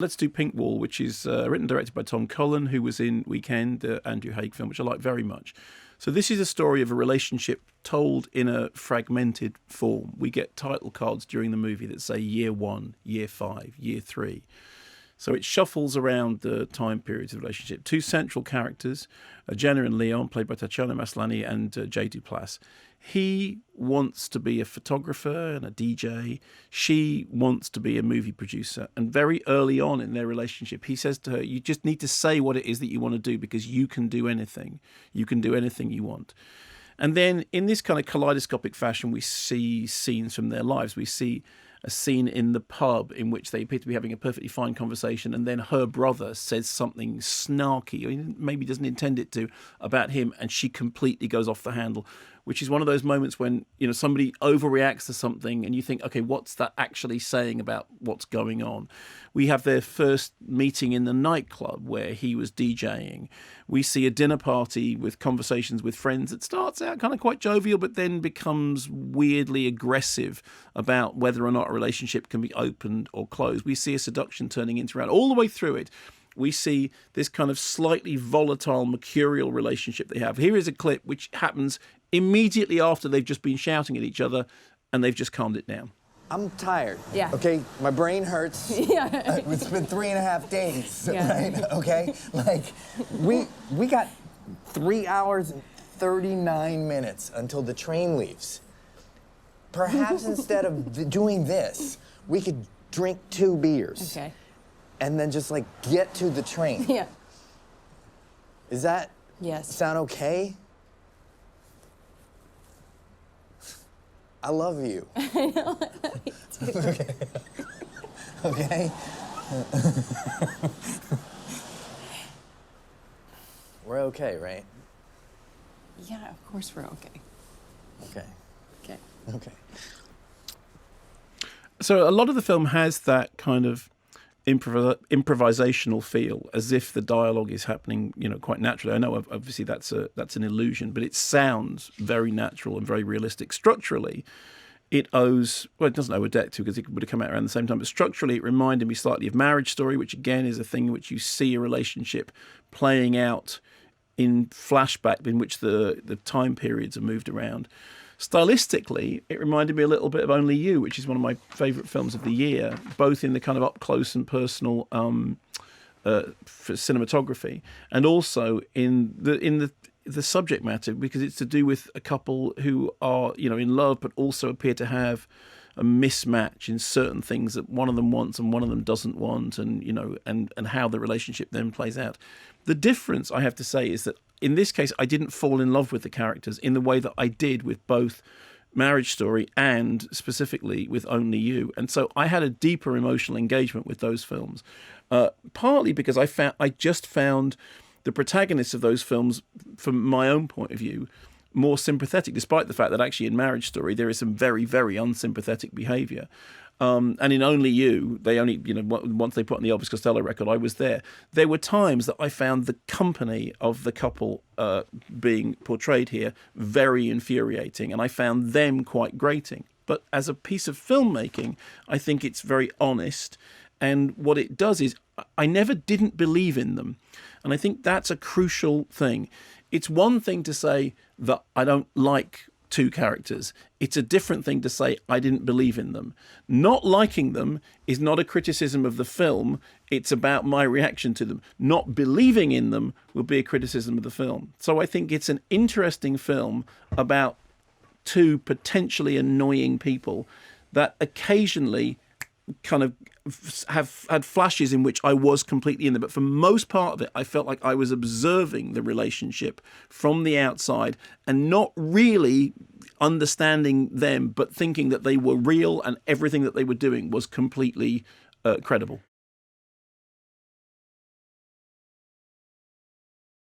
Let's do Pink Wall, which is written and directed by Tom Cullen, who was in Weekend, Andrew Haigh film, which I like very much. So this is a story of a relationship told in a fragmented form. We get title cards during the movie that say year 1, year 5, year 3. So it shuffles around the time periods of the relationship. Two central characters, Jenna and Leon, played by Tatiana Maslany and Jay Duplass. He wants to be a photographer and a DJ. She wants to be a movie producer. And very early on in their relationship, he says to her, you just need to say what it is that you want to do because you can do anything. You can do anything you want. And then in this kind of kaleidoscopic fashion, we see scenes from their lives. We see a scene in the pub in which they appear to be having a perfectly fine conversation, and then her brother says something snarky, or maybe doesn't intend it to, about him, and she completely goes off the handle, which is one of those moments when, you know, somebody overreacts to something and you think, okay, what's that actually saying about what's going on? We have their first meeting in the nightclub where he was DJing. We see a dinner party with conversations with friends that starts out kind of quite jovial, but then becomes weirdly aggressive about whether or not a relationship can be opened or closed. We see a seduction turning into around all the way through it. We see this kind of slightly volatile, mercurial relationship they have. Here is a clip which happens immediately after they've just been shouting at each other and they've just calmed it down. I'm tired. Yeah. Okay, my brain hurts. Yeah. It's been 3.5 days, Yeah. right? Okay, like we got 3 hours and 39 minutes until the train leaves. Perhaps instead of doing this, we could drink 2 beers. Okay. And then just like get to the train. Yeah. Is that Yes. sound okay? I love you. I know. Okay. Okay. We're okay, right? Yeah, of course we're okay. Okay. Okay. Okay. So a lot of the film has that kind of improvisational feel, as if the dialogue is happening, you know, quite naturally. I know obviously that's an illusion, but it sounds very natural and very realistic. Structurally, it doesn't owe a debt to, because it would have come out around the same time, but structurally it reminded me slightly of Marriage Story, which again is a thing in which you see a relationship playing out in flashback, in which the time periods are moved around. Stylistically, it reminded me a little bit of Only You, which is one of my favourite films of the year, both in the kind of up close and personal for cinematography, and also in the subject matter, because it's to do with a couple who are, you know, in love, but also appear to have a mismatch in certain things that one of them wants and one of them doesn't want, and, you know, and how the relationship then plays out. The difference, I have to say, is that in this case, I didn't fall in love with the characters in the way that I did with both Marriage Story and specifically with Only You. And so I had a deeper emotional engagement with those films, partly because I just found the protagonists of those films, from my own point of view, more sympathetic, despite the fact that actually in Marriage Story there is some very, very unsympathetic behaviour. And in Only You, they only, you know, once they put on the Elvis Costello record, I was there. There were times that I found the company of the couple being portrayed here very infuriating, and I found them quite grating. But as a piece of filmmaking, I think it's very honest. And what it does is, I never didn't believe in them. And I think that's a crucial thing. It's one thing to say that I don't like two characters. It's a different thing to say I didn't believe in them. Not liking them is not a criticism of the film. It's about my reaction to them. Not believing in them will be a criticism of the film. So I think it's an interesting film about two potentially annoying people that occasionally kind of have had flashes in which I was completely in there. But for most part of it, I felt like I was observing the relationship from the outside and not really understanding them, but thinking that they were real and everything that they were doing was completely credible.